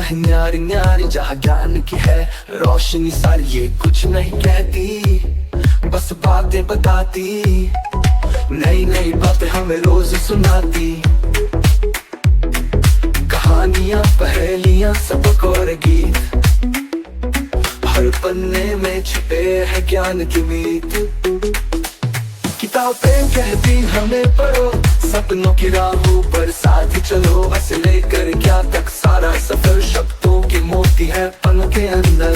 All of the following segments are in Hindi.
है न्यारी न्यारी, जहाँ ज्ञान की है रोशनी सारी। ये कुछ नहीं कहती, बस बातें बताती, नई नई बातें हमें रोज सुनाती। कहानियां, पहेलियां, सबक और गीत, हर पन्ने में छुपे है ज्ञान की मीत। किताबें कहती हमें पढ़ो, सपनों की राहों पर साथ चलो। ऐसे लेकर क्या तक सारा सफर शब्दों की मोती है पन्नों के अंदर।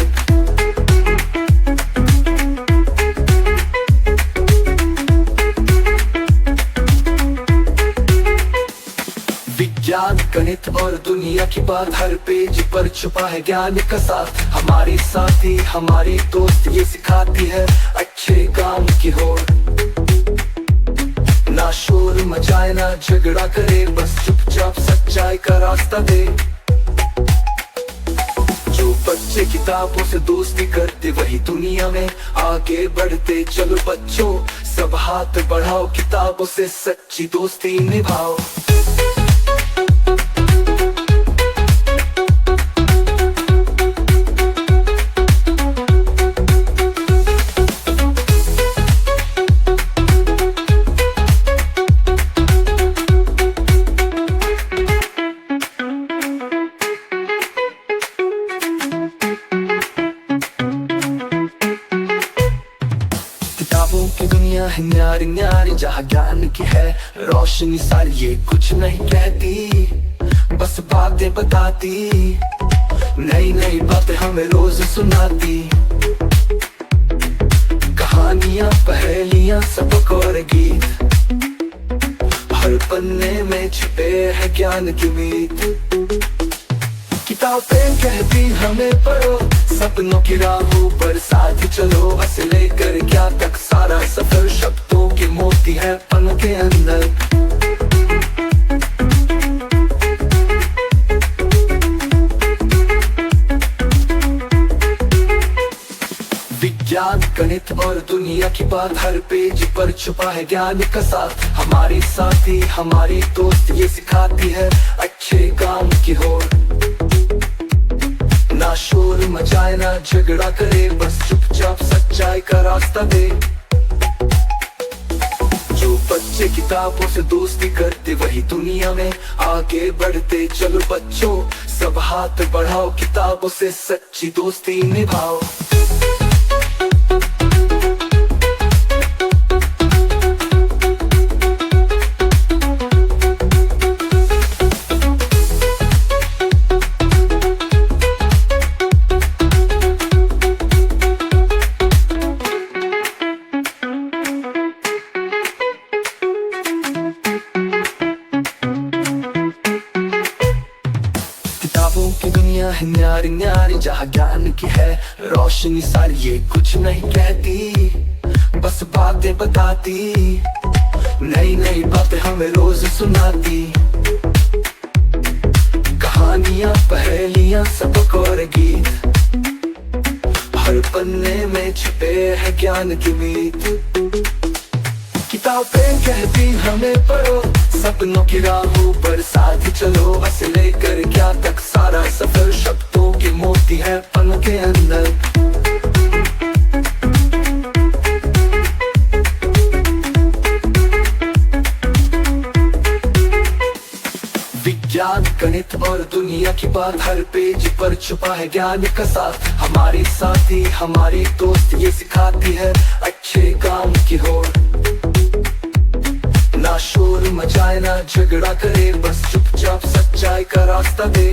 विज्ञान, गणित और दुनिया की बात, हर पेज पर छुपा है ज्ञान का साथ। हमारी साथी, हमारी दोस्त, ये सिखाती है अच्छे काम की होड़। ना शोर मचाए ना झगड़ा करे, बस चुपचाप सच्चाई का रास्ता दे। जो बच्चे किताबों से दोस्ती करते, वही दुनिया में आगे बढ़ते। चलो बच्चों, सब हाथ बढ़ाओ, किताबों से सच्ची दोस्ती निभाओ। किताबों की दुनिया है न्यारी न्यारी, जहाँ ज्ञान की है रोशनी सारी। ये कुछ नहीं कहती, बस बातें बताती, नई नई बातें हमें रोज सुनाती। कहानियां, पहेलियां, सबक और गीत, हर पन्ने में छुपे है ज्ञान की मीत। किताबें कहती हमें पढ़ो, सपनों की राहों पर साथ चलो। ऐसे लेकर क्या तक सारा सफर शब्दों की मोती है पन्नों के अंदर। विज्ञान, गणित और दुनिया की बात, हर पेज पर छुपा है ज्ञान का साथ। हमारी साथी, हमारी दोस्त, ये सिखाती है अच्छे काम की होड़। ना शोर मचाए ना झगड़ा करे, बस चुपचाप सच्चाई का रास्ता दे। जो बच्चे किताबों से दोस्ती करते, वही दुनिया में आगे बढ़ते। चलो बच्चों, सब हाथ बढ़ाओ, किताबों से सच्ची दोस्ती निभाओ। किताबों की दुनिया है न्यारी न्यारी, जहाँ ज्ञान की है रोशनी सारी। ये कुछ नहीं कहती, बस बातें बताती, नई नई बातें हमें रोज सुनाती। कहानियां, पहेलियां, सबक और गीत, हर पन्ने में छुपे है ज्ञान की मीत। किताबें कहती हमें पढ़ो, सपनों की राहों पर साथ चलो। ऐसे लेकर क्या तक सारा सफर शब्दों की मोती है पन्नों के अंदर। विज्ञान, गणित और दुनिया की बात, हर पेज पर छुपा है ज्ञान का साथ। हमारी साथी, हमारी दोस्त, ये सिखाती है अच्छे काम की होड़। ना शोर मचाए ना झगड़ा करे, बस चुपचाप सच्चाई का रास्ता दे।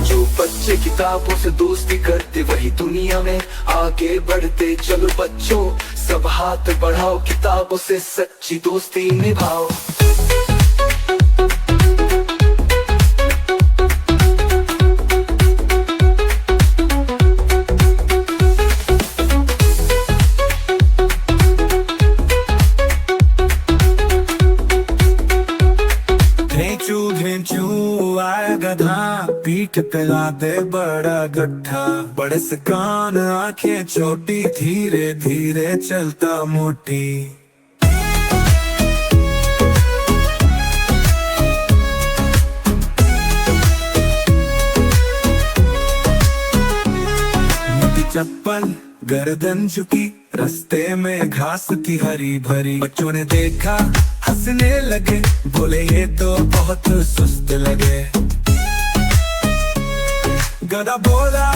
जो बच्चे किताबों से दोस्ती करते, वही दुनिया में आगे बढ़ते। चलो बच्चों, सब हाथ बढ़ाओ, किताबों से सच्ची दोस्ती निभाओ। आए गधा, पीठ पे लादे बड़ा गड्ढा। बड़े से कान, आंखें छोटी, धीरे धीरे चलता मोटी। चप्पल गर्दन झुकी, रास्ते में घास थी हरी भरी। बच्चों ने देखा हंसने लगे, बोले ये तो बहुत सुस्त लगे। गधा बोला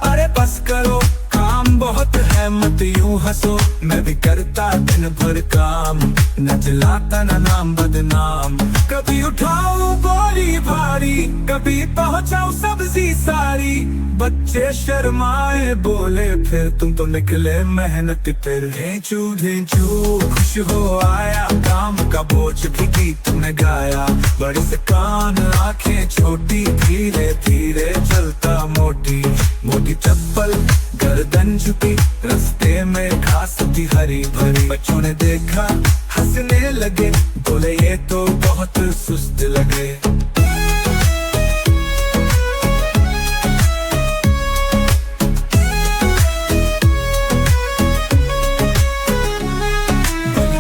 अरे बस करो, काम बहुत है मत यूं हंसो। मैं भी करता दिन भर काम, न चलाता न नाम बदनाम। कभी उठाऊं बोरी भारी, कभी पहुंचाऊं सब्जी सारी। बच्चे शर्माए बोले फिर तुम तो निकले मेहनत फिर। ढेंचू ढेंचू खुश हो आया, काम का बोझ भी गीत में गाया। बड़े से कान आंखें छोटी, धीरे धीरे चलता मोटी। मोटी चप्पल गर्दन झुकी, रास्ते में घास थी हरी भरी। बच्चों ने देखा हंसने लगे, बोले ये तो बहुत सुस्त लगे।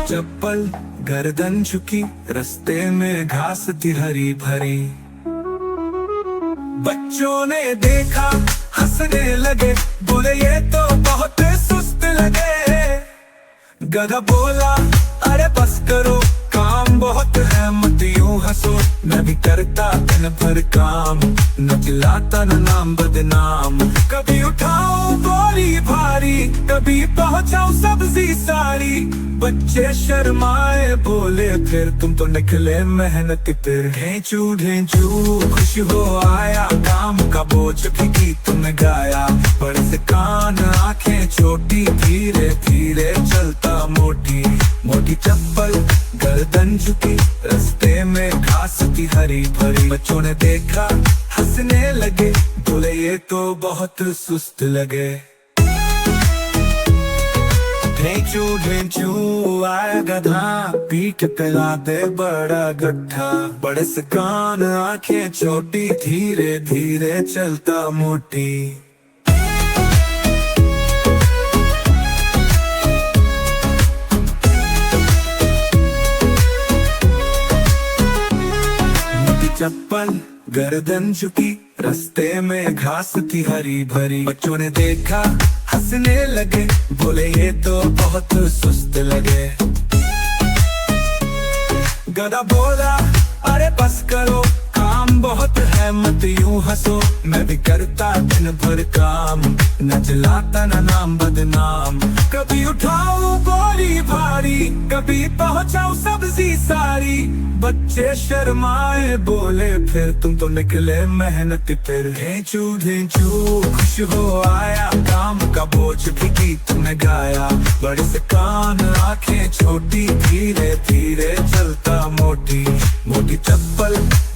चप्पल गर्दन झुकी, रास्ते में घास थी हरी भरी। बच्चों ने देखा हंसने लगे, बोले ये तो बहुत सुस्त लगे। गधा बोला अरे बस करो, काम बहुत है मत यूं हंसो। मैं भी करता दिन भर काम, न चिल्लाता न नाम बदनाम। कभी उठाऊं बोरी भारी, कभी पहुंचाऊं सब्जी सारी। बच्चे शर्माए बोले फिर तुम तो निकले मेहनत फिर। ढेंचू ढेंचू खुश हो आया, काम का बोझ भी गीत में गाया। बड़े से कान आंखें छोटी, धीरे धीरे चलता मोटी। मोटी चप्पल गर्दन झुकी, रास्ते में घास थी हरी भरी। बच्चों ने देखा हंसने लगे, बोले ये तो बहुत सुस्त लगे। ढेंचू ढेंचू आया गधा, पीठ पे लादे बड़ा गड्ढा। बड़े से कान आंखें छोटी, धीरे धीरे चलता मोटी। चप्पल गर्दन झुकी, रास्ते में घास थी हरी भरी। बच्चों ने देखा हंसने लगे, बोले ये तो बहुत सुस्त लगे। गधा बोला अरे बस करो, काम बहुत है मत यूं हंसो। मैं भी करता दिन भर काम, न चलाता न नाम बदनाम। कभी उठाऊं बोरी भारी, कभी पहुंचाऊं सब्जी सारी। बच्चे शर्माए बोले फिर तुम तो निकले मेहनत फिर। ढेंचू ढेंचू खुश हो आया, काम का बोझ भी गीत में गाया। बड़े से कान आंखें छोटी, धीरे धीरे चलता मोटी। मोटी चप्पल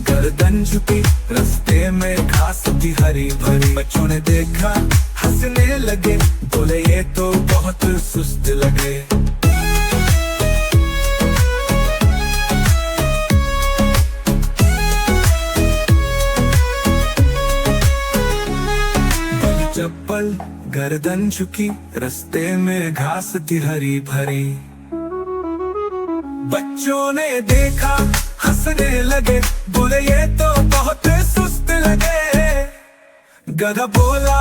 गर्दन झुकी, रास्ते में घास थी हरी भरी। बच्चों ने देखा हंसने लगे, बोले ये तो बहुत सुस्त लगे। चप्पल गर्दन झुकी, रास्ते में घास थी हरी भरी। बच्चों ने देखा हंसने लगे, बोले ये तो बहुत सुस्त लगे। गधा बोला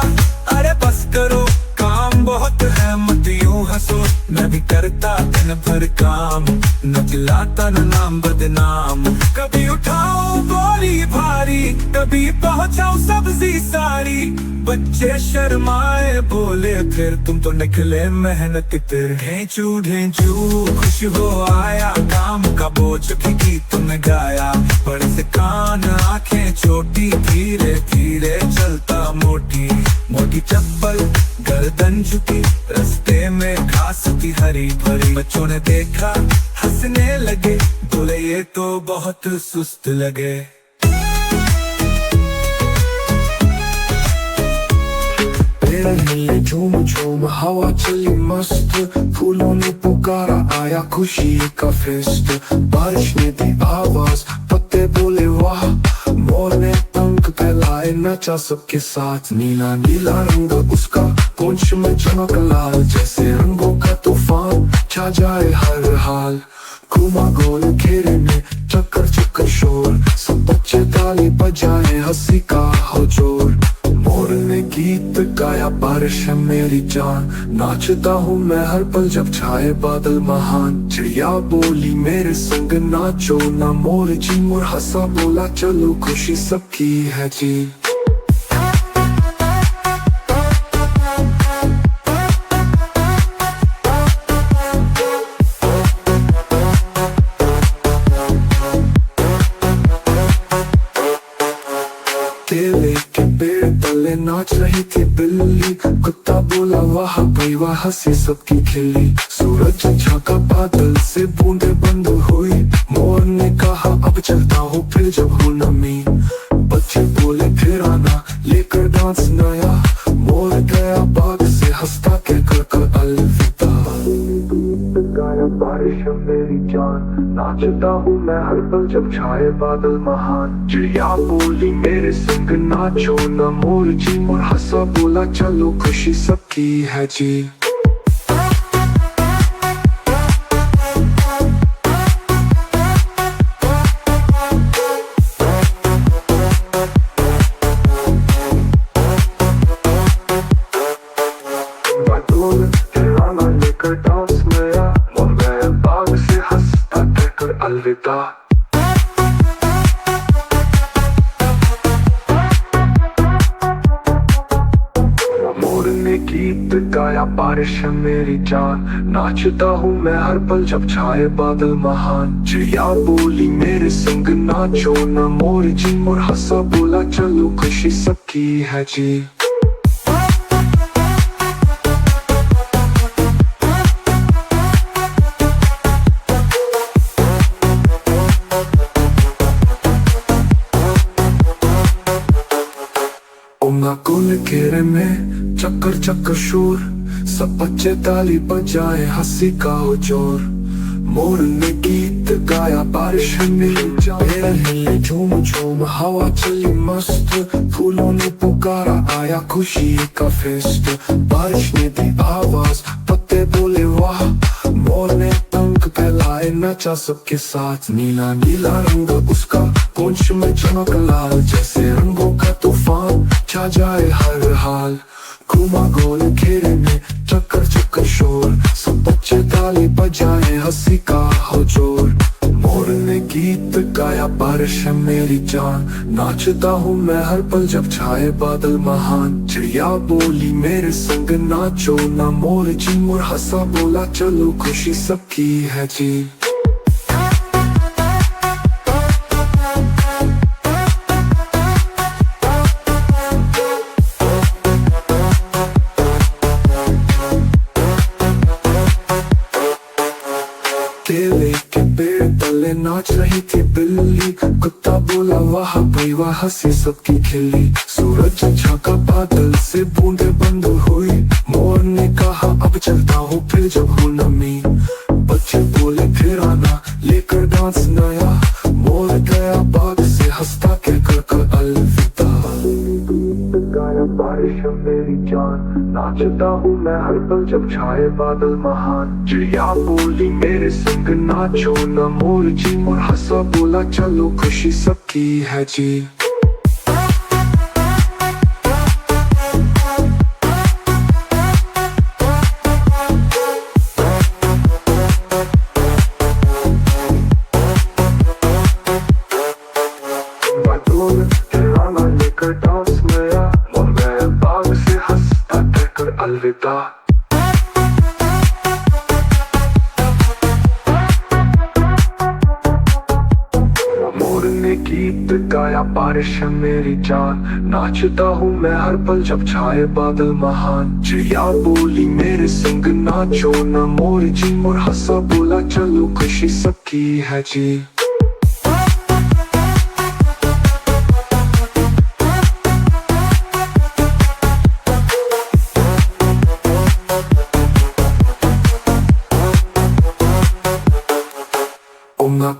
अरे बस करो, काम बहुत है मत यूं हंसो। मैं भी करता दिन भर काम, न चिल्लाता न नाम बदनाम। कभी उठाऊं बोरी भारी, कभी पहुंचाऊं सब्जी सारी। बच्चे शर्माए बोले फिर तुम तो निकले मेहनत फिर। ढेंचू ढेंचू खुश हो आया, काम का बोझ भी गीत में गाया। बड़े से कान आंखें छोटी, धीरे धीरे चलता मोटी। मोटी चप्पल गर्दन झुकी, रास्ते में घास थी हरी भरी। बच्चों ने देखा हंसने लगे, बोले ये तो बहुत सुस्त लगे। झूम झूम हवा चली मस्त, फूलों ने पुकारा आया खुशी का फेस्ट। बारिश ने दी आवाज, पत्ते बोले वाह, मोर ने पंख फैलाए नचा सबके साथ। नीला नीला रंग उसका, पूंछ में चमक लाल, जैसे रंगों का तूफान छा जाए हर हाल। घुमा गोल घेरे में चक्कर चक्कर शोर, सब बच्चे ताली बजाए हंसी का हो जोर। मोर ने गीत गाया बारिश है मेरी जान, नाचता हूँ मैं हर पल जब छाए बादल महान। चिड़िया बोली मेरे संग नाचो ना मोर जी, मोर हंसा बोला चलो खुशी सबकी है जी। केले के पेड़ तले नाच रही थी बिल्ली, कुत्ता बोला वाह भाई वाह हंसी सबकी खिली। सूरज झांका बादल से बूंदे बंद हुई, मोर ने कहा अब चलता हूँ फिर जब हूँ नमी। बच्चे बोले फिर आना लेकर डांस नया, मोर गया बाग से हंसता कहकर कर अलविदा। गाया बारिश मेरी जान, नाचता हूँ मैं हर पल जब छाए बादल महान। चिड़िया बोली मेरे संग नाचो ना मोर जी, मोर हंसा बोला चलो खुशी सबकी है जी। लेकर डांस नया, मोर गया बाग से हंसता कहकर अलविदा। मोर ने गीत गाया बारिश है मेरी जान, नाचता हूँ मैं हर पल जब छाए बादल महान। चिड़िया बोली मेरे संग नाचो ना मोर जी, मोर हंसा बोला चलो खुशी सबकी है जी। गोल घेरे में चक्कर चक्कर शोर, सब बच्चे ताली बजाए हंसी का हो जोर। मोर ने गीत गाया बारिश में हिले झूम झूम हवा चली मस्त, फूलों ने पुकारा आया खुशी का फेस्ट। बारिश ने दी आवाज पत्ते बोले वाह, मोर ने पंख फैलाए नचा सबके साथ। नीला नीला रंग उसका पूंछ में चमक लाल, जैसे रंगों का तूफान छा जाए हर हाल। घूमा गोल घेरे में चक्कर चक्कर शोर, सब बच्चे ताली बजाए हंसी का हो जोर। मोर ने गीत गाया बारिश है मेरी जान, नाचता हूँ मैं हर पल जब छाए बादल महान। चिड़िया बोली मेरे संग नाचो ना मोर जी, मोर हंसा बोला चलो खुशी सबकी है जी। केले के पेड़ तले नाच रही थी बिल्ली, कुत्ता बोला वाह भाई वाह हंसी सबकी खिली। सूरज झांका बादल से बूंदे बंद हुई, मोर ने कहा अब चलता हूँ फिर जब हूँ नमी। बच्चे बोले फिर आना लेकर डांस नया, मोर गया बाग से हंसता कहकर कर अलविदा। गाया बारिश मेरी जान, नाचता हूँ मैं हर पल जब छाए बादल महान। चिड़िया बोली मेरे संग नाचो ना मोर जी, मोर हंसा बोला चलो खुशी सबकी है जी। लेकर डांस नया, मोर गया बाग से हंसता कहकर अलविदा। मोर ने गीत गाया बारिश है मेरी जान, नाचता हूँ मैं हर पल जब छाए बादल महान। चिड़िया बोली मेरे संग नाचो ना मोर जी, मोर हंसा बोला चलो खुशी सबकी है जी।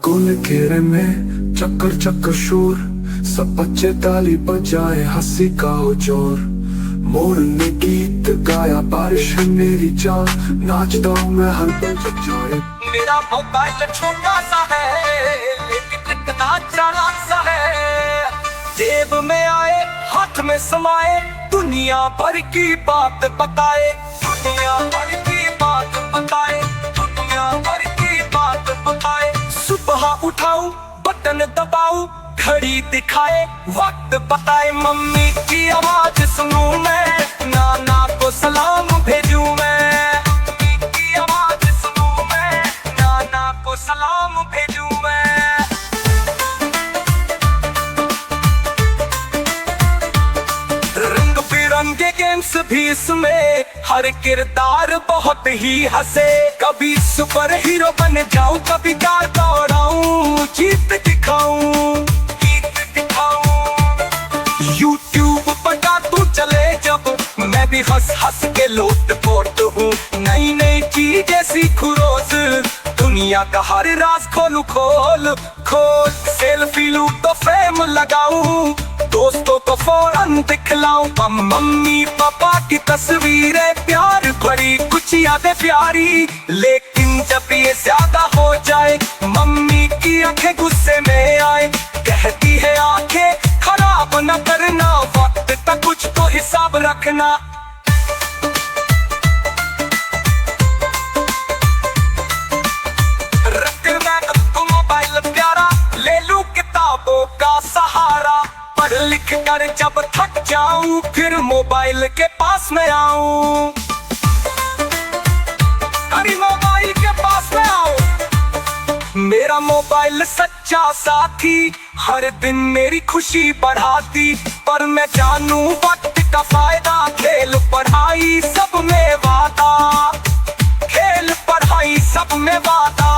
गोल घेरे में चक्कर चक्कर शोर, सब बच्चे ताली बजाए हंसी का हो जोर। मोर ने गीत गाया बारिश है मेरी जान, नाचता हूँ मैं हर पल जब जाए। मेरा मोबाइल छोटा सा है लेकिन कितना चालाक सा है, जेब में आए हाथ में समाए, दुनिया भर की बात बताए, दुनिया भर की बात बताए, दुनिया भर की बात बताए। सुबह उठाऊं बटन दबाऊं, घड़ी दिखाए वक्त बताए, मम्मी की आवाज सुनूं मैं, नाना को सलाम भेजूं मैं, मम्मी की आवाज सुनूं मैं, नाना को सलाम भेजूं मैं। रंग बिरंगे गेम्स भी इसमें, हर किरदार बहुत ही हंसे, कभी सुपर हीरो बन जाऊं, कभी कार दौड़ाऊं, जीत दिखाऊं, गीत दिखाऊं। यूट्यूब पर तू चले जब, मैं भी हंस हंस के लोट पोट हूँ, नई नई चीजें सीखूं रोज, दुनिया का हर राज खोलूं खोल खोल। सेल्फी लूं तो फ्रेम लगाऊं, दोस्तों को फौरन दिखलाऊं, मम्मी पापा की तस्वीरें प्यार भरी, कुछ यादें प्यारी, लेकिन जब ये ज्यादा हो जाए, मम्मी की आंखें गुस्से में आए, कहती है आंखें खराब न करना, वक्त तक कुछ तो हिसाब रखना। रखते मैं तो मोबाइल प्यारा, ले लूं किताबों का सहारा, पढ़ लिख कर जब थक जाऊं, फिर मोबाइल के पास में आऊं, अरे मोबाइल के पास में आऊं। मेरा मोबाइल सच्चा साथी, हर दिन मेरी खुशी बढ़ाती, पर मैं जानूं वक्त का फायदा, खेल पढ़ाई सब में वादा, खेल पढ़ाई सब में वादा।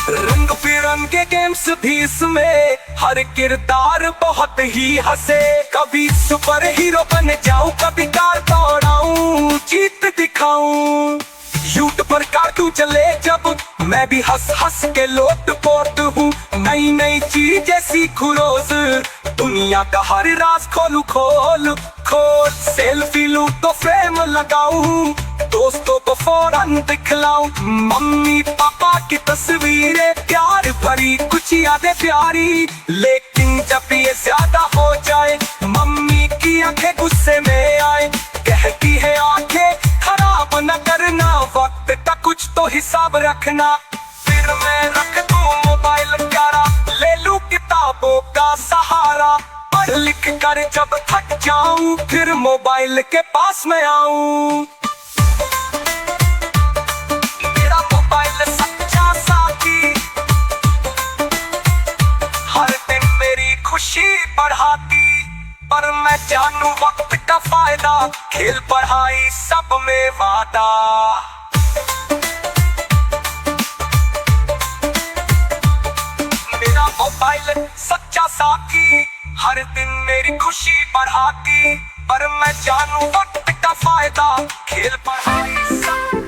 रंग बिरंगे गेम्स भी इसमें, हर किरदार बहुत ही हंसे, कभी सुपर हीरो बन जाऊं, कभी कार दौड़ाऊं, जीत दिखाऊं। यूट्यूब पर कार्टून चले जब, मैं भी हंस हंस के लोट पोट हूँ, नई नई चीजें सीखूं रोज, दुनिया का हर राज खोलूं खोल खोल। सेल्फी लूं तो फ्रेम लगाऊं, दोस्तों को फौरन दिखलाऊं, मम्मी पापा की तस्वीरें प्यार भरी, कुछ यादें प्यारी, लेकिन जब ये ज्यादा हो जाए, मम्मी की आंखें गुस्से में आए, कहती है आंखें खराब न करना, वक्त का कुछ तो हिसाब रखना। फिर मैं रख दूं मोबाइल प्यारा, ले लूं किताबों का सहारा, पढ़ लिख कर जब थक जाऊं, फिर मोबाइल के पास में आऊं। मेरा मोबाइल सच्चा साथी, हर दिन मेरी खुशी बढ़ाती, पर मैं जानूं वक्त का फायदा, खेल पढ़ाई सब में वादा। मेरा मोबाइल सच्चा साथी, हर दिन मेरी खुशी बढ़ाती, पर मैं जानूं वक्त का फायदा, खेल पढ़ाई सब।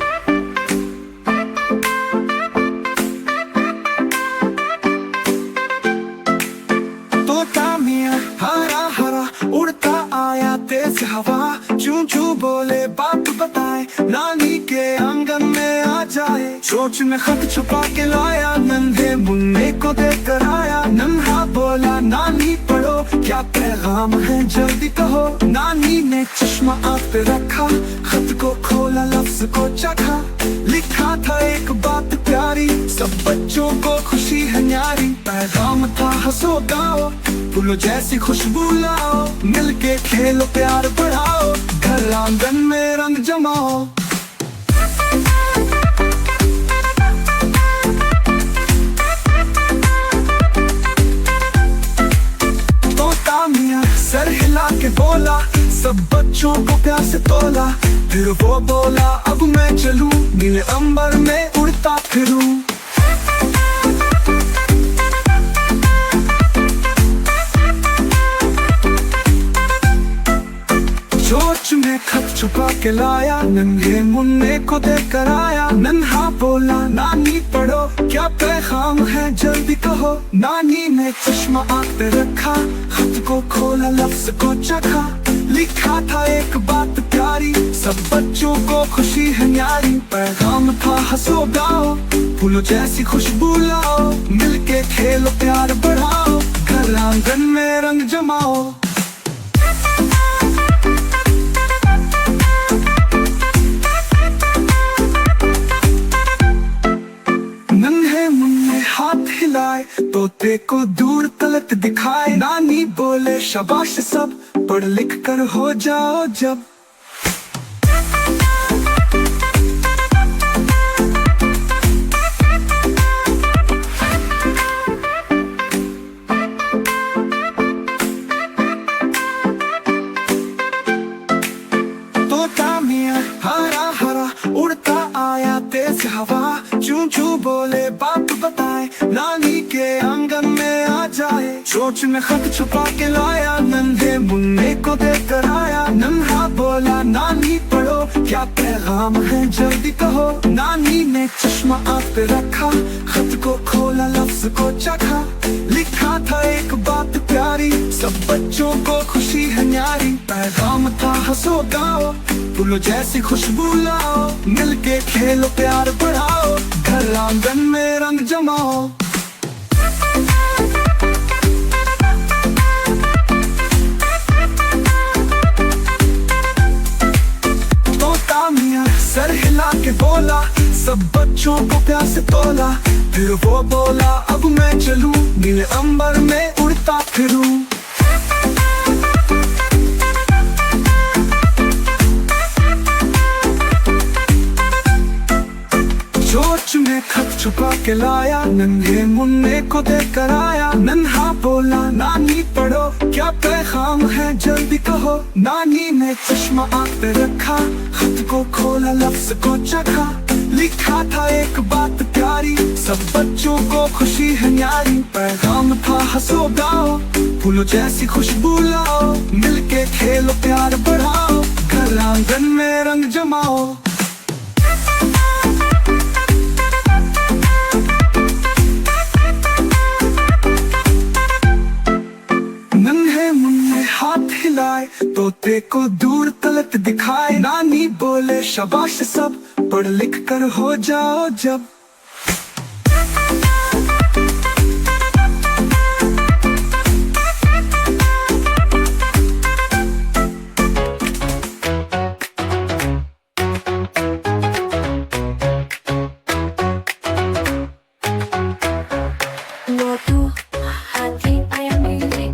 तोता मियां हरा हरा उड़ता आया तेज हवा, चूं चूं बोले बात बताए, नानी के आंगन में आ जाए, चोंच में खत छुपा के लाया, नन्हे मुन्ने को देकर आया, नन्हा बोला नानी पढ़ो क्या पैगाम है जल्दी कहो, नानी ने चश्मा आँख पे रखा, खत को खोला लफ्ज को चखा, लिखा था एक बात प्यारी, सब बच्चों को खुशी है न्यारी, पैगाम था हंसो गाओ, फूलों जैसी खुशबू लाओ, मिलके खेलो प्यार बढ़ाओ, घर आंगन में रंग जमाओ। तोता मियां सर हिला के बोला, सब बच्चों को प्यार से तोला, फिर वो बोला अब मैं चलूं, नीले अंबर में उड़ता फिरूं। चोंच में खत छुपा के लाया, नन्हे मुन्ने को देकर आया, नन्हा बोला नानी पढ़ो क्या पैगाम है जल्दी कहो, नानी ने चश्मा आँख पे रखा, खत को खोला लफ्ज को चखा, लिखा था एक बात प्यारी, को खुशी है न्यारी, पैगाम था हंसो गाओ, फूलों जैसी खुशबू लाओ, मिलके खेलो प्यार बढ़ाओ, घर आंगन में रंग जमाओ। नन्हे मुन्ने हाथ हिलाए, तोते को दूर तलक दिखाए, नानी बोले शाबाश सब, पढ़ लिख कर हो जाओ जब। तोता मियाँ हरा हरा उड़ता आया तेज हवा, चूं चूं बोले बाप बताए, नानी के आंगन में आ जाए, चोंच में खत छुपा के लाया, नन्हे मुन्ने को देकर आया, नन्हा बोला नानी पढ़ो क्या पैगाम है जल्दी कहो, नानी ने चश्मा आँख पे रखा, खत को खोला लफ्ज को चखा, लिखा था एक बात प्यारी, सब बच्चों को खुशी है न्यारी, पैगाम था हंसो गाओ, फूलों जैसी खुशबू लाओ, मिलके खेलो प्यार बढ़ाओ, घर आंगन में रंग जमाओ। तोता मियाँ सर हिला के बोला, सब बच्चों को प्यार से तोला, फिर वो बोला अब मैं चलूं, नीले अंबर में उड़ता फिरूं। चोंच में खत छुपा के लाया, नन्हे मुन्ने को देकर आया, नन्हा बोला नानी पढ़ो क्या पैगाम है जल्दी कहो, नानी ने चश्मा आँख पे रखा, खत को खोला लफ्ज को चखा, लिखा था एक बात प्यारी, सब बच्चों को खुशी है न्यारी, पैगाम था हंसो गाओ, फूलों जैसी खुशबू लाओ, मिलके खेलो प्यार बढ़ाओ, घर आंगन में रंग जमाओ। नन्हे मुन्ने हाथ हिलाए, तोते को दूर तलक दिखाए, नानी बोले शाबाश सब, पढ़ लिख कर हो जाओ जब।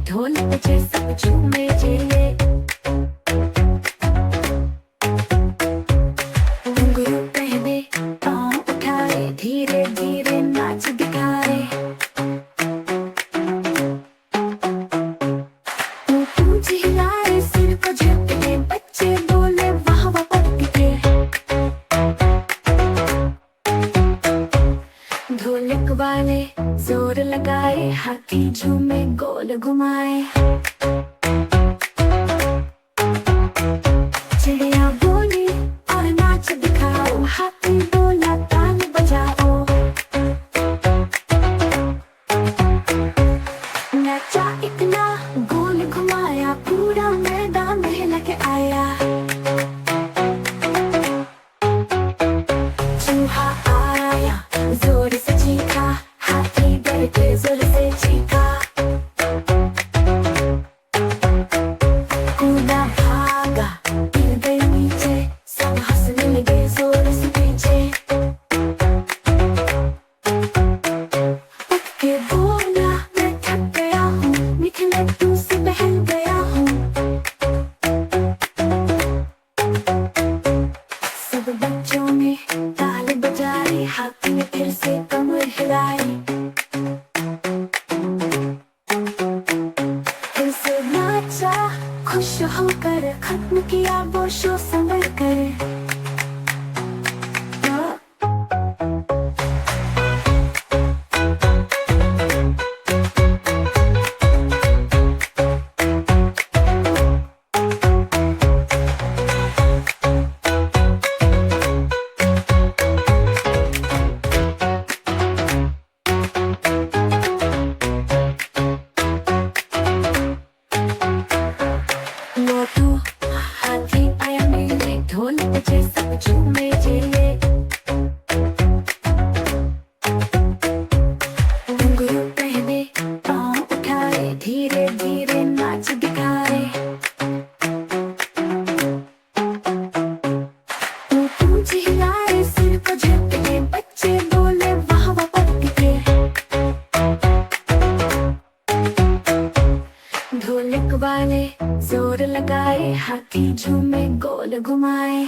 ढोल बजे सब झूमे जिले, घुंघरू पहने पाँव उठाए, धीरे धीरे नाच दिखाए, पूंछ हिलाए सिर को झटके, बच्चे बोले वाह वाह पटके, ढोलक वाले जोर लगाए, हाथी झूमे गोल घुमाए, चिड़िया बोली और नाच दिखाओ, हाथी बोला ताल बजाओ, नाचा इतना गोल घुमाया, पूरा मैदान हिला के आया, चूहा आया जोर से चीखा, हाथी डर के जोर से चीखा, कूदा भागा गिर गए नीचे, सब हंसने लगे जोर से पीछे, उठ के बोला मैं थक गया हूँ, मीठे लड्डू से बहल गया हूँ, सब बच्चों ने ताल बजाई, हाथी ने फिर से कमर हिलाई, फिर से नाचा खुश होकर, खत्म किया वो शो संभल कर। हाथी आया मेरे ढोल हाथी झूमे गोल घुमाए।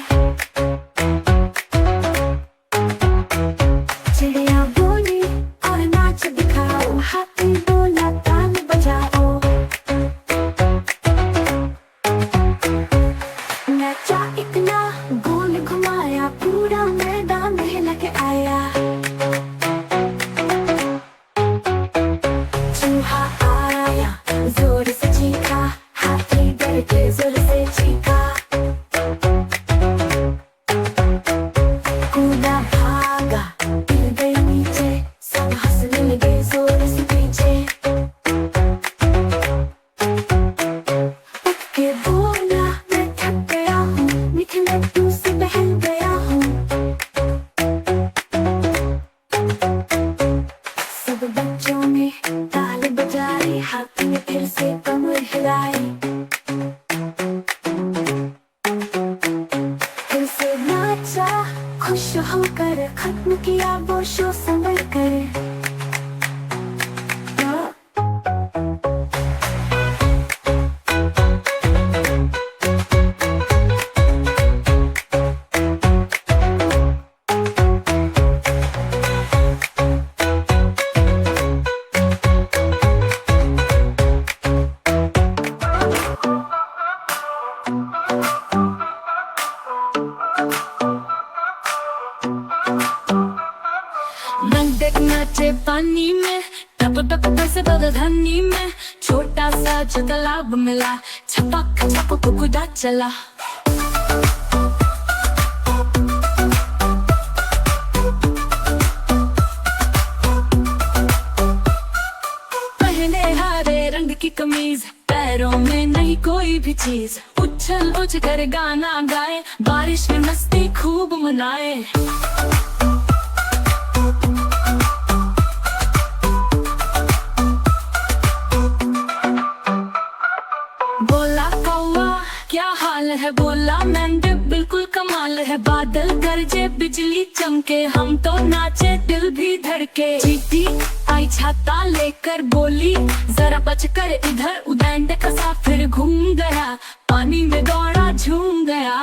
चिड़िया बोली और नाच दिखाओ, हाथी बोला ताल बजाओ। नचा इतना गोल घुमाया, पूरा मैदान हिल के आया। चूहा आया जोर से चीखा, हाथी डर के जोर से चीखा। कूदा भागा गिर गया नीचे, सब हंसने लगे जोर से पीछे। उठ के बोला मैं थक गया हूँ, मीठे लड्डू से बहल गया हूँ। सब बच्चों ने ताल बजाई, हाथी ने फिर से कमर हिलाई। फिर से नाचा खुश होकर, खत्म किया वो शो संभल कर। नंदक नाचे पानी में, टप टप से धनी में। छोटा सा जो तालाब मिला, छपक छपक कूदा चला। पहने हरे रंग की कमीज, पैरों में नहीं कोई भी चीज। उछल उछ कर गाना गाए, बारिश में मस्ती खूब मनाए। बोला कौवा क्या हाल है, बोला मेंढक बिल्कुल कमाल है। बादल गरजे बिजली चमके, हम तो नाचे दिल भी धड़के। चींटी आई छाता लेकर, बोली जरा बचकर इधर। उड़ान कसा फिर घूम गया, पानी में दौड़ा झूम गया।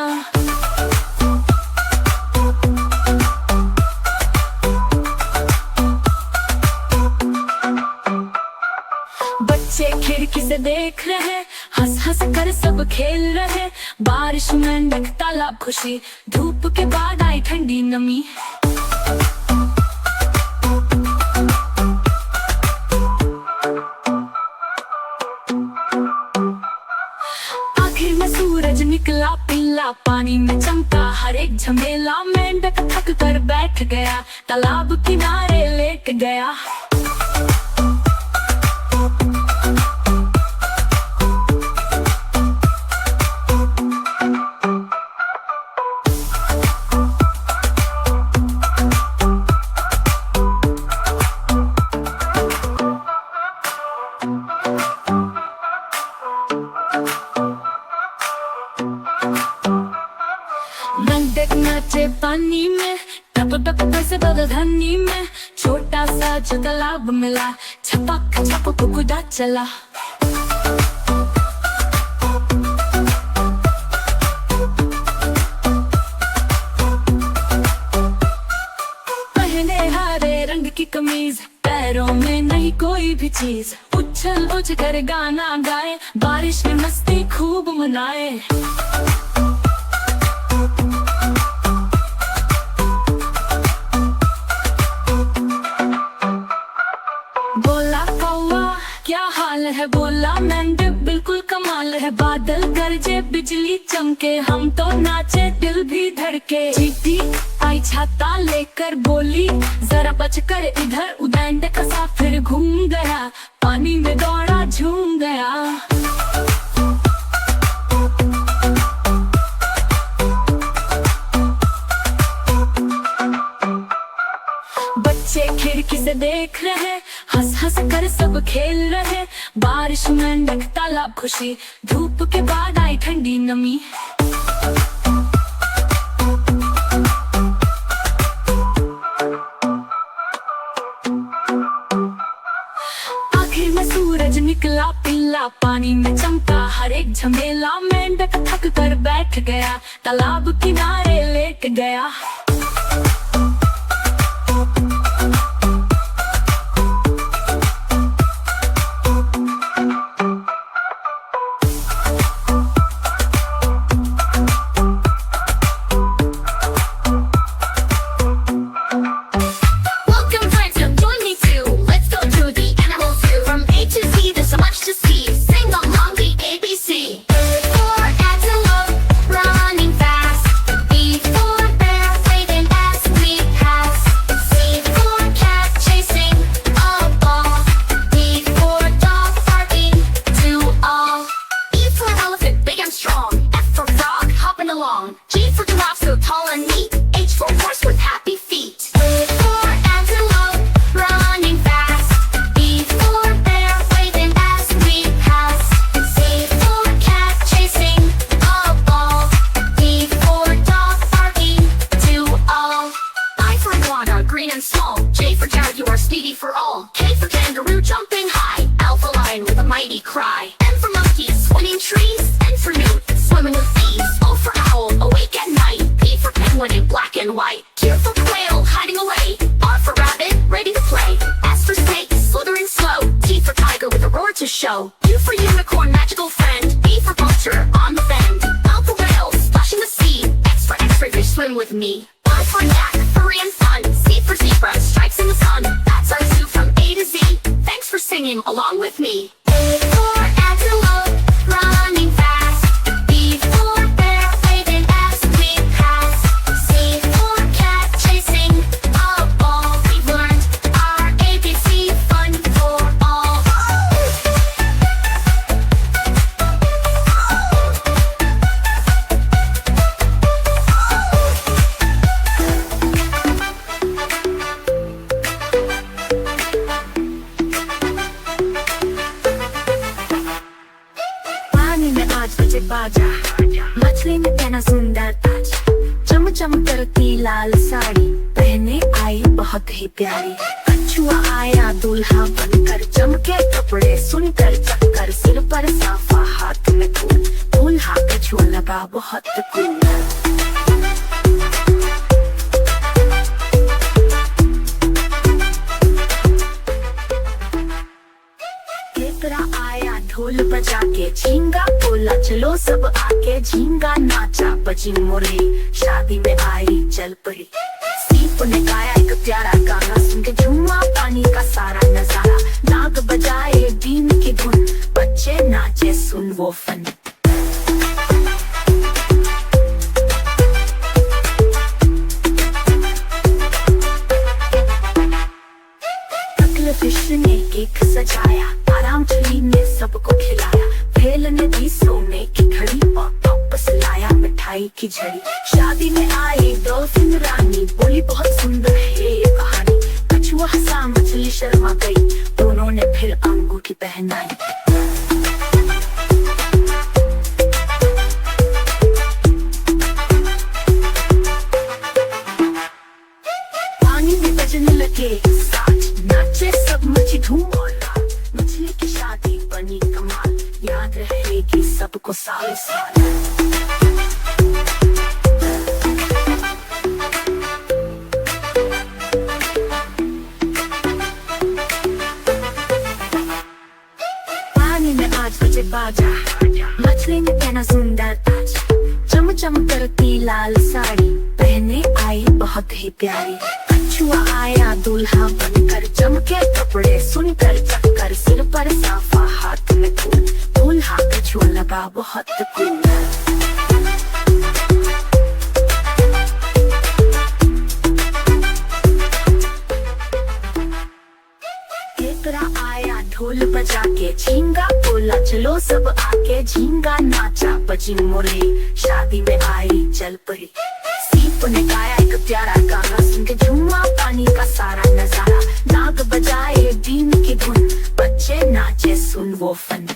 बच्चे खिड़की से देख रहे, हंस हंस कर सब खेल रहे। बारिश में तालाब खुशी, धूप के बाद आई ठंडी नमी। आखिर में सूरज निकला पीला, पानी में चमका हर एक झमेला। मेंढक थक कर बैठ गया, तालाब किनारे लेट गया। नंदक नाचे पानी में, टप टप से धनी में। छोटा सा जो तालाब मिला, छपक छपक कूदा चला। पहने हरे रंग की कमीज, पैरों में नहीं कोई भी चीज। उछल उछ कर गाना गाए, बारिश में मस्ती खूब मनाए। बोला कौवा क्या हाल है, बोला मेंढक बिल्कुल कमाल है। बादल गरजे बिजली चमके, हम तो नाचे दिल भी धड़के। चींटी आई छाता लेकर, बोली जरा बचकर इधर। उड़ान कसा फिर घूम गया, पानी में दौड़ा झूम गया। बच्चे खिड़की से देख रहे, हंस हंस कर सब खेल रहे। बारिश में तालाब खुशी, धूप के बाद आई ठंडी नमी। आखिर में सूरज निकला पीला, बोला पानी में चमका हर एक झमेला, मेंढक थक कर बैठ गया, तालाब किनारे लेट गया। G for giraffe, so tall and neat. H for horse with happy feet. A for antelope, running fast. B for bear, waving as we pass. C for cat, chasing a ball. D for dog, barking to all. I for iguana, green and small. J for jaguar, speedy for all. K for kangaroo, jumping high. L for lion with a mighty cry. M for monkey, swimming trees. N for newt, swimming with ease. O for owl, awake at night. P for penguin in black and white. Q for quail, hiding away. R for rabbit, ready to play. S for snake, slithering slow. T for tiger with a roar to show. U for unicorn, magical friend. V for vulture, on the bend. L for whale, splashing the sea. X for x-ray fish, swim with me. Y for yak, furry and fun. Z for zebra, stripes in the sun. That's our zoo from A to Z. Thanks for singing along with me. A for antelope, running fast. B for bear, waving as we pass. C for cat, chasing a ball. We've learned our ABC, fun for all. पानी में आज बजे बाजा, मछली में पहना सुंदर ताज। चम चम करती लाल साड़ी, पहने आई बहुत ही प्यारी। कछुआ आया दूल्हा बनकर, चमके कपड़े सुनकर चक्कर। सिर पर साफा, हाथ में फूल, दूल्हा कछुआ लगा बहुत कूल। केकड़ा आया ढोल बजा के, झींगा बोला चलो सब आके। झींगा नाचा बजी मुरली, शादी में आई चल पड़ी। सीप ने गाया एक प्यारा गाना, सुन के झूमा पानी का सारा नजारा। नाग बजाए बीन की धुन, बच्चे नाचे सुन वो फन। फिश ने केक सजाया, आराम चली ने सबको खिलाया। भेल ने दी सोने की घड़ी, और वापस लाया मिठाई की झड़ी। शादी में आई डॉल्फिन रानी, बोली बहुत सुंदर है ये कहानी। कछुआ हंसा, मछली शर्मा गई, दोनों ने फिर अंगूठी पहनाई। पानी में बजने लगे साज, नाचे सब मची धूम और रात। मछली की शादी बनी कमाल, याद रहेगी सबको सालों साल। पानी में आज बजे बाजा, मछली ने पहना सुंदर ताज। चम चम करती लाल साड़ी, पहने आई बहुत ही प्यारी। कछुआ आया दूल्हा बनकर, चमके कपड़े सुनकर चक्कर। सिर पर साफा, हाथ में फूल, दूल्हा कछुआ लगा बहुत कूल। केकड़ा आया ढोल बजा के, झींगा बोला चलो सब आके। झींगा नाचा बजी मुरली, शादी में आई चल पड़ी। सीप ने गाया एक प्यारा गाना, सुन के झूमा पानी का सारा नजारा। नाग बजाए बीन की धुन, बच्चे नाचे सुन वो फन।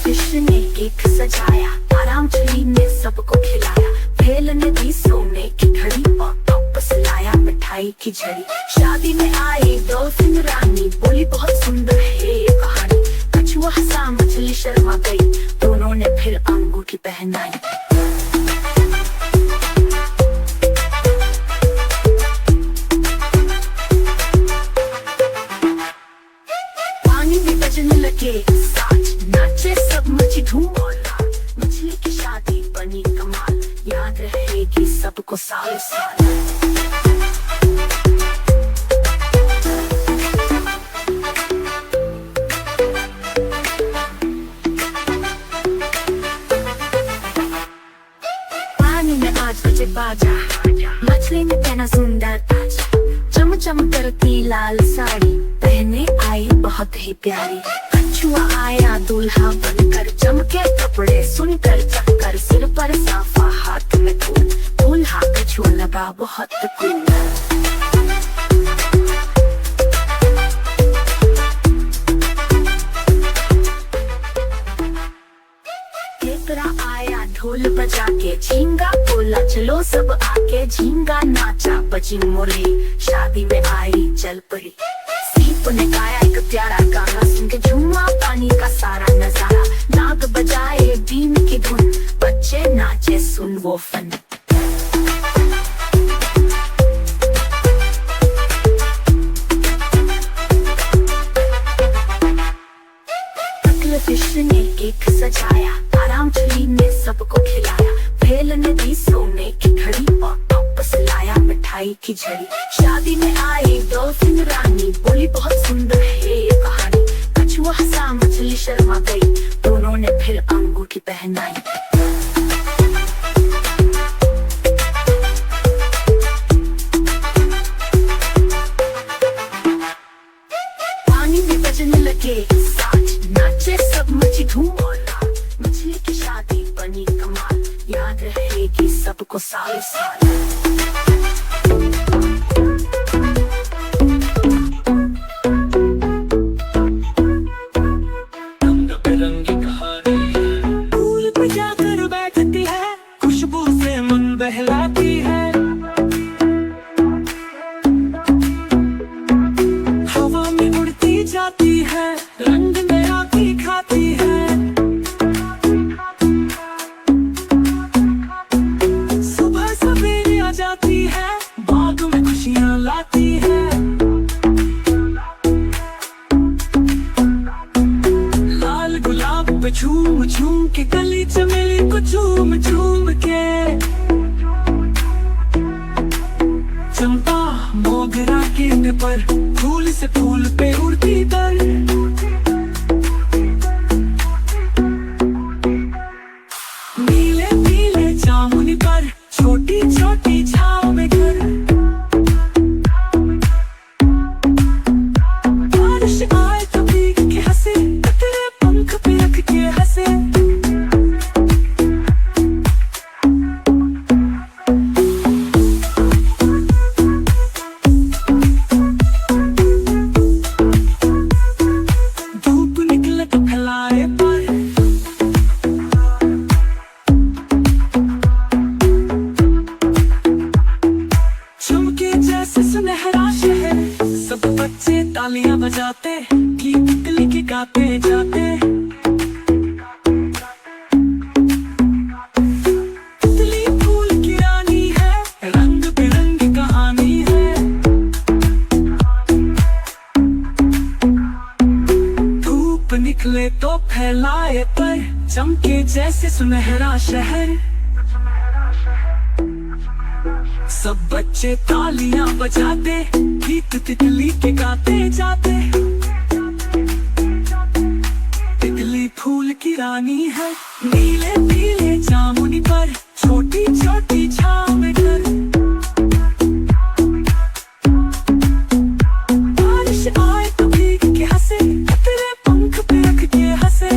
फिश ने केक सजाया, आराम चली ने सबको खिलाया। भेल ने दी सोने की झड़ी। शादी में आई डॉल्फिन रानी, बोली बहुत सुंदर है ये कहानी। कछुआ हंसा मछली शर्मा गई, दोनों ने फिर अंगूठी पहनाई। पानी में बजने लगे साज, नाचे सब मची धूम और लाल। मछली की शादी बनी कमाल, याद रहेगी सबको सालों साल। पानी में आज बजे बाजा, मछली ने पहना सुंदर ताज। चम चम करती लाल साड़ी पहने आई बहुत ही प्यारी। कछुआ आया दूल्हा बनकर, चमके कपड़े सुनकर चक्कर। सिर पर साफा हाथ में फूल, दूल्हा कछुआ लगा बहुत कूल। केकड़ा आया ढोल बजा के, झींगा बोला चलो सब आके। झींगा नाचा बजी मुरली, शादी में आई जल परी। सीप ने गाया एक प्यारा गाना, सुन के झूमा पानी का सारा नजारा। नाग बजाए बीन की धुन, बच्चे नाचे सुन वो फन। फिश ने केक सजाया, आराम चली ने सबको खिलाया। भेल ने दी सोने की घड़ी और वापस लाया मिठाई की झड़ी। शादी में आई डॉल्फिन रानी, बोली बहुत सुंदर है ये कहानी। कछुआ हंसा मछली शर्मा गई, दोनों ने फिर अंगूठी पहनाई। पानी में बजने लगे साज, नाचे सब मची धूम और लाल। मछली की शादी बनी कमाल, याद रहेगी सबको सालों साल। रंग बिरंगी कहानी, फूल पे जाकर बैठती है, खुशबू से मन बहलाती है। हवा में उड़ती जाती है, रंग में आती खाती है। सुबह सवेरे आ जाती है, बाग में खुशियाँ लाती है। लाल गुलाब पे झूम झूम के, गली चमेली को झूम झूम के। चंपा मोगरा गेंद पर, फूल से फूल पे उड़ती तर। नीले नीले जामुनी पर, छोटी छोटी छाव में घर। बारिश आए तो भीग के हंसे, तेरे पंख पे रख के हंसे। धूप निकले तो फैलाए पर, चमके जैसे सुनहरा शहर। सब बच्चे तालियां बजाते, गीत तितली के गाते जाते। तितली फूल की रानी है, रंग बिरंगी कहानी है। धूप निकले तो फैलाए पर, चमके जैसे सुनहरा शहर। सब बच्चे तालियां बजाते, गीत तितली के गाते जाते। तितली फूल की रानी है, नीले नीले जामुनी पर, छोटी छोटी छाव में घर। बारिश आए तो भीग के हंसे, तेरे पंख पे रख के हंसे।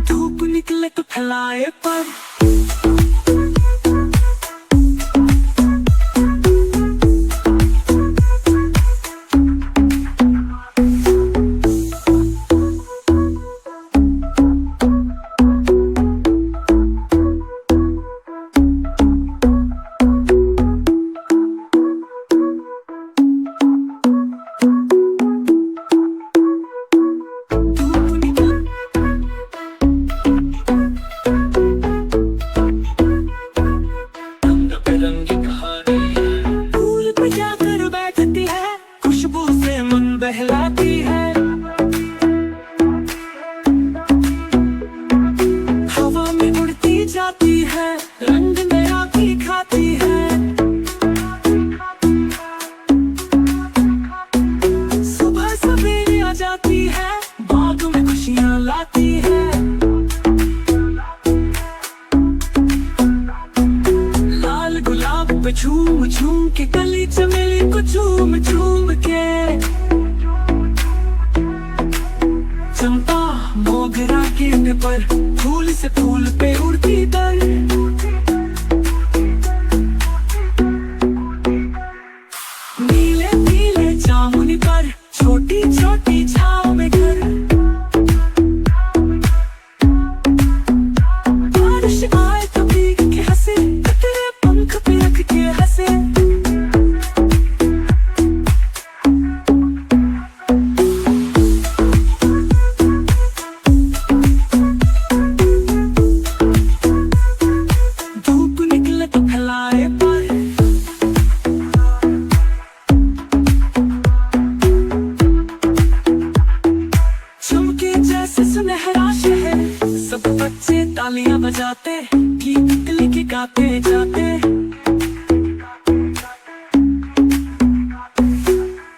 धूप निकले तो फैलाए पर, झूम झूम के, गली चमेली को झूम झूम के। चंपा मोगरा गेंद पर, फूल से फूल पे उड़ती दर। नीले नीले जामुनी पर, छोटी छोटी छाव में घर। बारिश आए तो भीग के हंसे, तेरे पंख पे रख के हंसे। धूप निकले तो फैलाए पर, चमके जैसे सुनहरा शहर। सब बच्चे तालियां बजाते, गीत तितली के गाते जाते।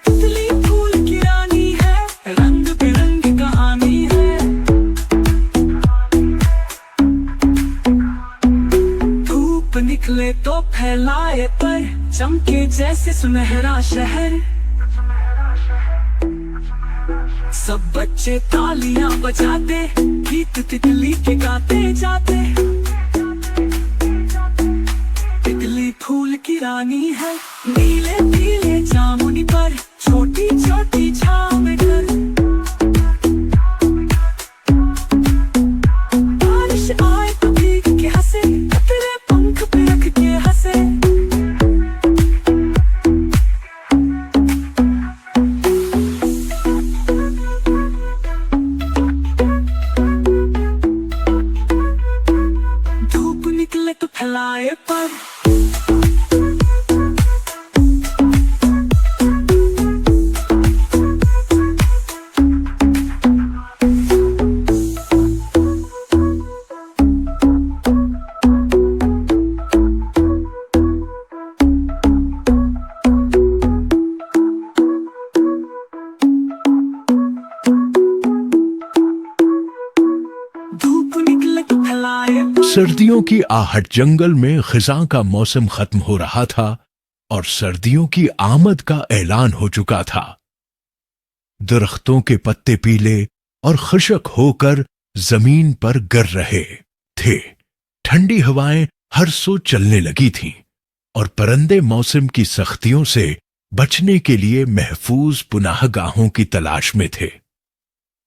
तितली फूल की रानी है, रंग बिरंगी कहानी है। धूप निकले तो फैलाए पर, चमके जैसे सुनहरा शहर। सब बच्चे तालियां बजाते, गीत तितली के गाते जाते। तितली फूल की रानी है, नीले नीले जामुनी पर, छोटी छोटी छाव में घर। बारिश आए तो भीग के हंसे, तेरे पंख पे रख के हंसे। धूप निकले तो फैलाए पर, धूप निकले तो फैलाए पर। सर्दियों की आहट जंगल में खिज़ां का मौसम खत्म हो रहा था और सर्दियों की आमद का ऐलान हो चुका था। दरख्तों के पत्ते पीले और खुशक होकर जमीन पर गिर रहे थे। ठंडी हवाएं हर सो चलने लगी थीं और परिंदे मौसम की सख्तियों से बचने के लिए महफूज पुनाहगाहों की तलाश में थे।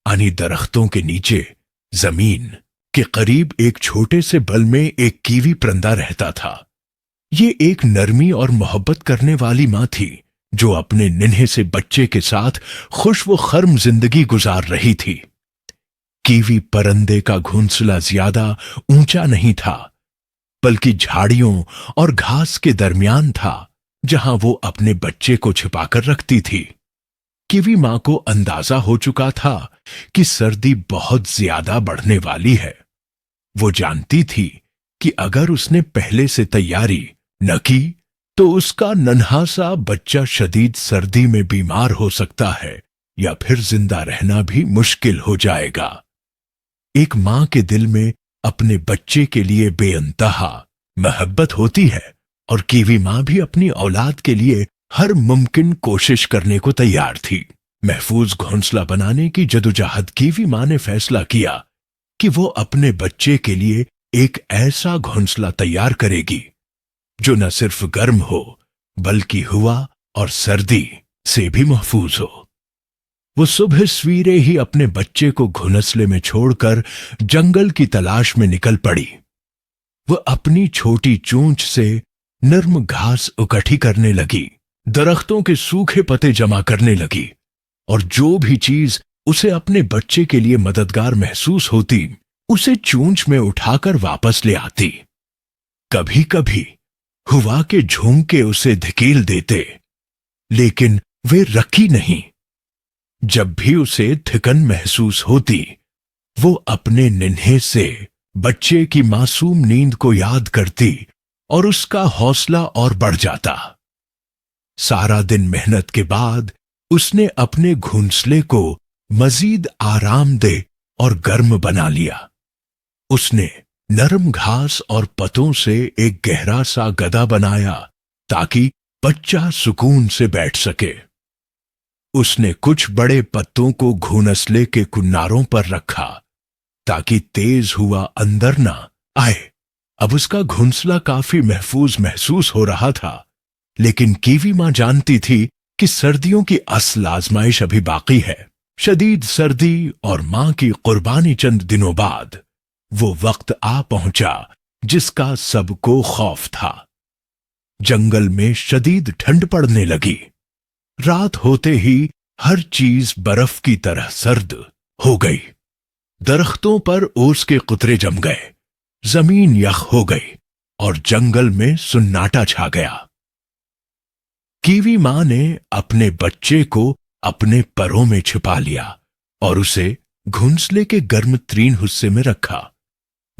आनी दरख्तों के नीचे जमीन के करीब एक छोटे से बल में एक कीवी परिंदा रहता था। ये एक नरमी और मोहब्बत करने वाली मां थी जो अपने नन्हे से बच्चे के साथ खुश व खर्म जिंदगी गुजार रही थी। कीवी परिंदे का घोंसला ज्यादा ऊंचा नहीं था, बल्कि झाड़ियों और घास के दरमियान था, जहां वो अपने बच्चे को छिपाकर रखती थी। कीवी मां को अंदाजा हो चुका था कि सर्दी बहुत ज्यादा बढ़ने वाली है। वो जानती थी कि अगर उसने पहले से तैयारी न की तो उसका नन्हा सा बच्चा शदीद सर्दी में बीमार हो सकता है या फिर जिंदा रहना भी मुश्किल हो जाएगा। एक मां के दिल में अपने बच्चे के लिए बेअंतहा मोहब्बत होती है और कीवी मां भी अपनी औलाद के लिए हर मुमकिन कोशिश करने को तैयार थी। महफूज घोंसला बनाने की जदोजहद कीवी मां ने फैसला किया कि वो अपने बच्चे के लिए एक ऐसा घोंसला तैयार करेगी जो न सिर्फ गर्म हो बल्कि हवा और सर्दी से भी महफूज हो। वो सुबह सवेरे ही अपने बच्चे को घोंसले में छोड़कर जंगल की तलाश में निकल पड़ी। वो अपनी छोटी चोंच से नर्म घास इकट्ठी करने लगी, दरख्तों के सूखे पत्ते जमा करने लगी और जो भी चीज उसे अपने बच्चे के लिए मददगार महसूस होती उसे चोंच में उठाकर वापस ले आती। कभी कभी हवा के झोंके उसे धकेल देते, लेकिन वे रखी नहीं। जब भी उसे थिकन महसूस होती, वो अपने नन्हे से बच्चे की मासूम नींद को याद करती और उसका हौसला और बढ़ जाता। सारा दिन मेहनत के बाद उसने अपने घोंसले को मजीद आरामदेह और गर्म बना लिया। उसने नरम घास और पतों से एक गहरा सा गदा बनाया ताकि बच्चा सुकून से बैठ सके। उसने कुछ बड़े पत्तों को घुनसले के किनारों पर रखा ताकि तेज हुआ अंदर ना आए। अब उसका घुंसला काफी महफूज महसूस हो रहा था, लेकिन कीवी मां जानती थी कि सर्दियों की असल आजमाइश अभी बाकी है। शदीद सर्दी और मां की कुर्बानी चंद दिनों बाद वो वक्त आ पहुंचा जिसका सबको खौफ था। जंगल में शदीद ठंड पड़ने लगी। रात होते ही हर चीज बर्फ की तरह सर्द हो गई। दरख्तों पर ओस के कुतरे जम गए, जमीन यख हो गई और जंगल में सुन्नाटा छा गया। कीवी मां ने अपने बच्चे को अपने परों में छिपा लिया और उसे घुंसले के गर्म तरीन हिस्से में रखा।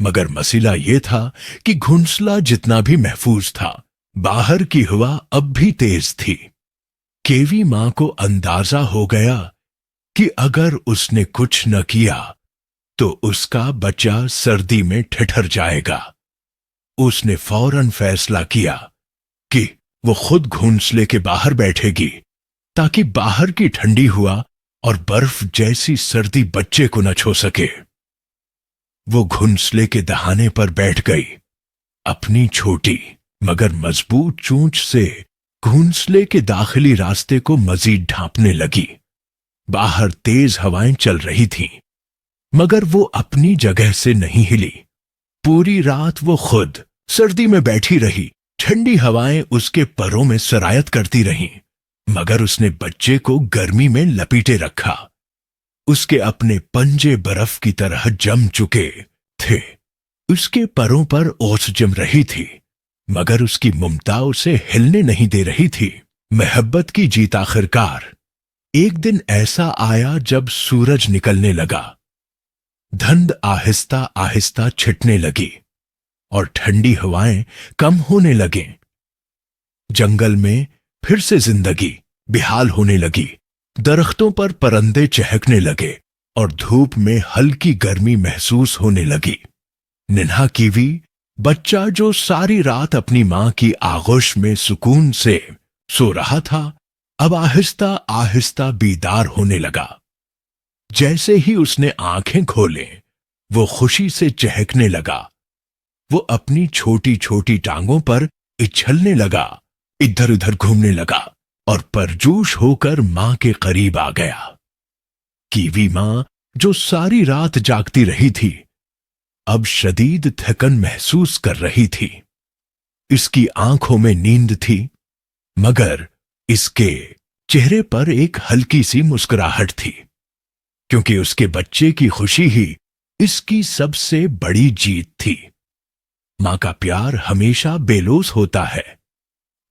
मगर मसला यह था कि घुंसला जितना भी महफूज था, बाहर की हवा अब भी तेज थी। कीवी मां को अंदाजा हो गया कि अगर उसने कुछ न किया तो उसका बच्चा सर्दी में ठिठुर जाएगा। उसने फौरन फैसला किया कि वो खुद घुंसले के बाहर बैठेगी ताकि बाहर की ठंडी हवा और बर्फ जैसी सर्दी बच्चे को न छू सके। वो घुंसले के दहाने पर बैठ गई, अपनी छोटी मगर मजबूत चोंच से घुंसले के दाखिली रास्ते को मजीद ढांपने लगी। बाहर तेज हवाएं चल रही थीं, मगर वो अपनी जगह से नहीं हिली। पूरी रात वो खुद सर्दी में बैठी रही। ठंडी हवाएं उसके परों में सरायत करती रहीं, मगर उसने बच्चे को गर्मी में लपेटे रखा। उसके अपने पंजे बर्फ की तरह जम चुके थे। उसके परों पर ओस जम रही थी, मगर उसकी ममता उसे हिलने नहीं दे रही थी। मोहब्बत की जीत आखिरकार एक दिन ऐसा आया जब सूरज निकलने लगा। धुंध आहिस्ता आहिस्ता छिटने लगी और ठंडी हवाएं कम होने लगें। जंगल में फिर से जिंदगी बेहाल होने लगी। दरख्तों पर परिंदे चहकने लगे और धूप में हल्की गर्मी महसूस होने लगी। निन्हा कीवी बच्चा, जो सारी रात अपनी मां की आगोश में सुकून से सो रहा था, अब आहिस्ता आहिस्ता बीदार होने लगा। जैसे ही उसने आंखें खोले, वो खुशी से चहकने लगा। वो अपनी छोटी छोटी टांगों पर उछलने लगा, इधर उधर घूमने लगा और परजोश होकर मां के करीब आ गया। कीवी मां, जो सारी रात जागती रही थी, अब शदीद थकन महसूस कर रही थी। इसकी आंखों में नींद थी, मगर इसके चेहरे पर एक हल्की सी मुस्कुराहट थी, क्योंकि उसके बच्चे की खुशी ही इसकी सबसे बड़ी जीत थी। मां का प्यार हमेशा बेलौस होता है।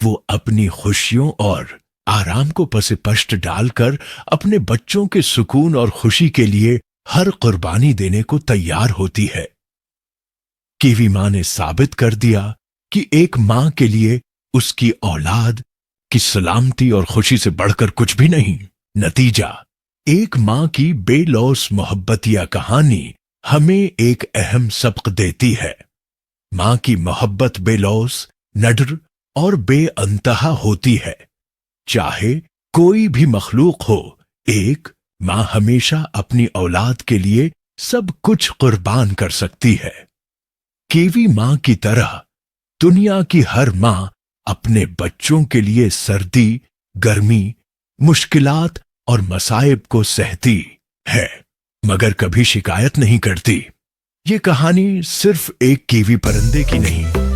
वो अपनी खुशियों और आराम को पसे-पश्त डालकर अपने बच्चों के सुकून और खुशी के लिए हर कुर्बानी देने को तैयार होती है। कीवी मां ने साबित कर दिया कि एक मां के लिए उसकी औलाद की सलामती और खुशी से बढ़कर कुछ भी नहीं। नतीजा, एक मां की बेलौस मोहब्बतिया कहानी हमें एक अहम सबक देती है। मां की मोहब्बत बेलौस, नडर और बेअंतहा होती है। चाहे कोई भी मखलूक हो, एक मां हमेशा अपनी औलाद के लिए सब कुछ कुर्बान कर सकती है। कीवी मां की तरह दुनिया की हर मां अपने बच्चों के लिए सर्दी, गर्मी, मुश्किलात और मसाइब को सहती है, मगर कभी शिकायत नहीं करती। ये कहानी सिर्फ एक कीवी परिंदे की नहीं,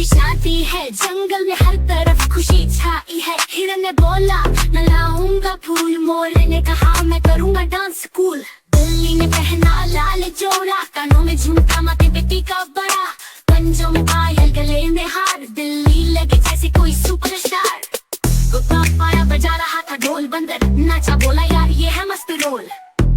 शादी है। जंगल में हर तरफ खुशी छाई है। हिरन ने बोला, मैं लाऊंगा फूल। मोर ने कहा, मैं करूंगा डांस कूल। बिल्ली ने पहना लाल जोड़ा, कानों में झुमका, माथे पे टीका बड़ा, पंजों में पायल, गले में हार। बिल्ली लगे जैसे कोई सुपरस्टार। कुत्ता पाया बजा रहा था ढोल, बंदर नाचा, बोला यार ये है मस्त रोल।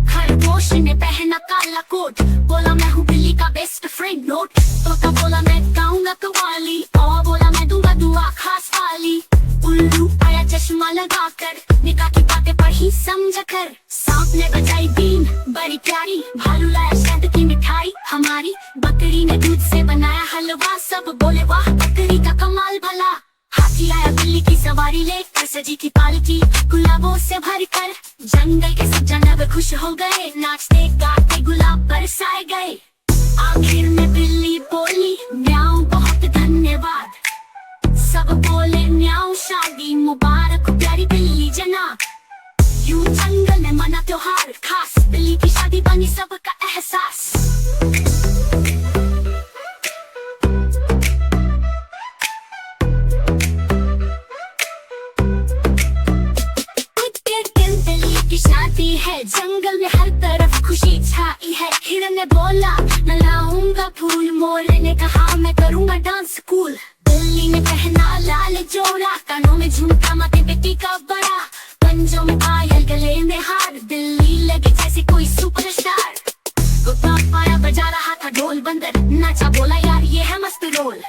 खरगोश ने पहना काला कोट, बोला मैं हूँ बिल्ली का बेस्ट फ्रेंड नोट। तोता बोला मैं गाऊंगा कव्वाली, और बोला मैं दूंगा दुआ खास वाली। उल्लू आया चश्मा लगाकर, निकाह की बातें पढ़ी समझ कर। सांप ने बजाई बीन, प्यारी, भालू लाया शहद की मिठाई हमारी, बकरी ने दूध से बनाया हलवा, सब बोले वाह बकरी का कमाल भला। हाथी आया बिल्ली की सवारी लेकर, सजी थी पालकी गुलाबों से भरकर, जंगल के सब जानवर खुश हो गए, नाचते गाते गुलाब बरसाए गए। आखिर में बिल्ली बोली म्याऊं बहुत धन्यवाद, सब बोले म्याऊं शादी मुबारक प्यारी बिल्ली जनाब। यूं जंगल में मना त्योहार खास, बिल्ली की शादी बनी सबका एहसास। बिल्ली की शादी है, जंगल में हर तरफ खुशी छाई है। हिरन ने बोला मैं लाऊंगा फूल, मोर ने कहा मैं करूंगा डांस कूल। बिल्ली ने पहना लाल जोड़ा, कानों में झुमका माथे पे टीका बड़ा, पंजों में पायल गले में हार, बिल्ली लगे जैसे कोई सुपरस्टार। कुत्ता पाया बजा रहा था ढोल, बंदर नाचा बोला यार ये है मस्त रोल।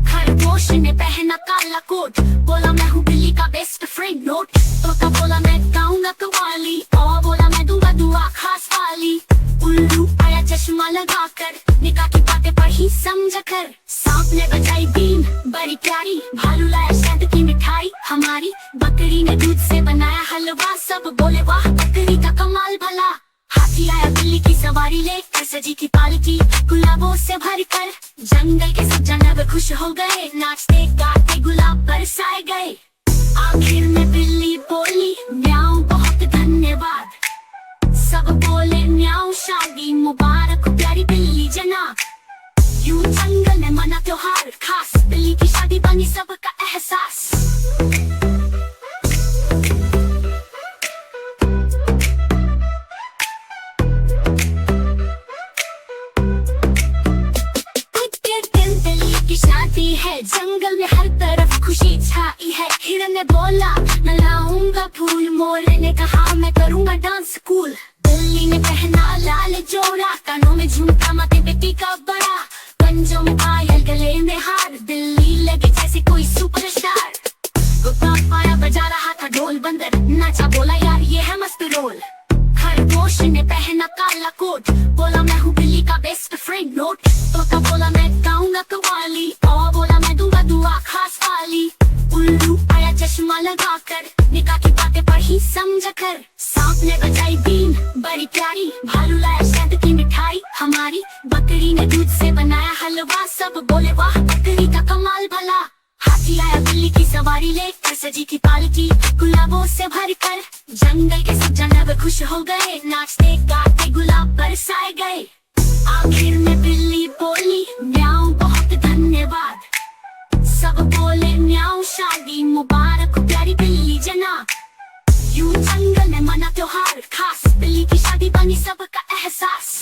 खरगोश ने पहना काला कोट, बोला मैं हूँ बिल्ली का बेस्ट फ्रेंड नोट। तोता बोला मैं गाऊंगा कव्वाली, और बोला मैं दूंगा दुआ खास वाली। उल्लू आया चश्मा लगाकर, निकाह की बातें पढ़ी समझ कर। सांप ने बजाई बीन बड़ी प्यारी, भालू लाया शहद की मिठाई हमारी, बकरी ने दूध से बनाया हलवा, सब बोले वाह बकरी का कमाल भला। हाथी आया बिल्ली की सवारी लेकर, सजी थी पालकी गुलाबों से भरकर, जंगल के सब जानवर खुश हो गए, नाचते गाते गुलाब बरसाए गए। आखिर में बिल्ली बोली म्याऊं बहुत धन्यवाद, सब बोले म्याऊं शादी मुबारक प्यारी बिल्ली जनाब। यूं जंगल में मना त्योहार खास, बिल्ली की शादी बनी सबका एहसास। बिल्ली की शादी है, जंगल में हर तरफ खुशी छाई है। हिरन ने बोला मैं लाऊंगा फूल, मोर ने कहा मैं करूंगा डांस कूल। बिल्ली ने पहना लाल जोड़ा, कानों में झुमका माथे पे टीका बड़ा, पंजों में पायल गले में हार, बिल्ली लगे जैसे कोई सुपरस्टार। कुत्ता पाया बजा रहा था ढोल, बंदर नाचा बोला यार ये है मस्त रोल। खरगोश ने पहना काला कोट, बोला मैं हूँ बिल्ली का बेस्ट फ्रेंड नोट। तोता बोला मैं गाऊंगा कव्वाली, और बोला मैं दूंगा दुआ खास वाली। उल्लू आया चश्मा लगाकर, निकाह की बातें पढ़ी समझ कर। सांप ने बजाई बीन बड़ी प्यारी, भालू लाया शहद की मिठाई हमारी, बकरी ने दूध से बनाया हलवा, सब बोले वाह बकरी का कमाल भला। हाथी आया बिल्ली की सवारी लेकर, सजी थी पालकी गुलाबों से भरकर, जंगल के सब जानवर खुश हो गए, नाचते गाते गुलाब बरसाए गए। आखिर में बिल्ली बोली म्याऊं बहुत धन्यवाद, सब बोले म्याऊं शादी मुबारक प्यारी बिल्ली जनाब। यूं जंगल में मना त्योहार खास, बिल्ली की शादी बनी सबका एहसास।